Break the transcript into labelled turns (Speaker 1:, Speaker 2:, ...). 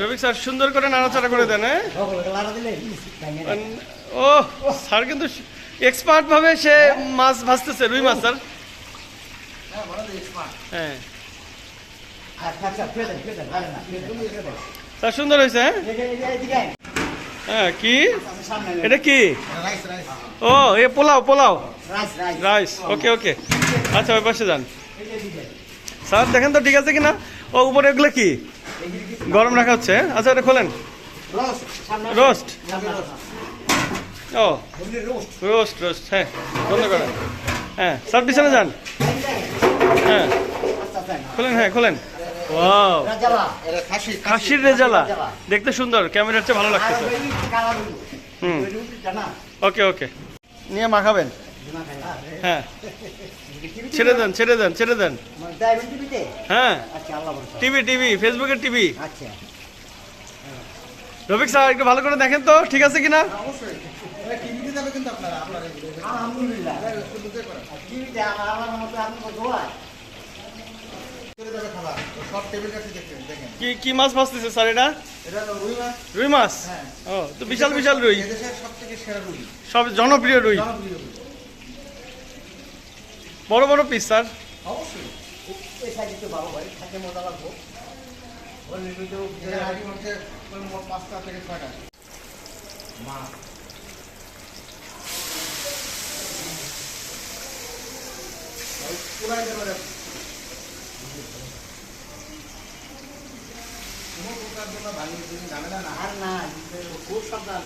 Speaker 1: Rafiq sir সুন্দর করে নাড়াচাড়া করে দেন। ও স্যার কিন্তু এক্সপার্ট ভাবে সে মাছ ভাজতেছে, রুই মাছ স্যার। হ্যাঁ স্যার সুন্দর হয়েছে। হ্যাঁ কি এটা কি? ও এ পোলাও, পোলাও রাইস। ওকে ওকে, আচ্ছা ওই পাশে যান স্যার, দেখেন তো ঠিক আছে কিনা। ও উপরে এগুলো কি গরম রাখা হচ্ছে? আচ্ছা এটা খোলেন। রোস্ট, ও রোস্ট রোস্ট, হ্যাঁ বন্ধ করেন। হ্যাঁ স্যার পিছনে যান। হ্যাঁ খোলেন, হ্যাঁ খোলেন। ওয়াও, খাসির রেজালা, দেখতে সুন্দর, ক্যামেরার চেয়ে ভালো লাগতেছে। হুম ওকে ওকে, নিয়ে মাখাবেন। হ্যাঁ ছেড়ে দেন, ছেড়ে দেন, ছেড়ে দেন। হ্যাঁ টিভি, টিভি, ফেসবুকের টিভি। রফিক স্যার একটু ভালো করে দেখেন তো ঠিক আছে কিনা। কি কি মাছ ভাজতেছে স্যার এটা? রুই মাছ। ও তো বিশাল বিশাল রুই, সব জনপ্রিয় রুই, বড় বড় পিস স্যার।
Speaker 2: আর না খুব সাবধান।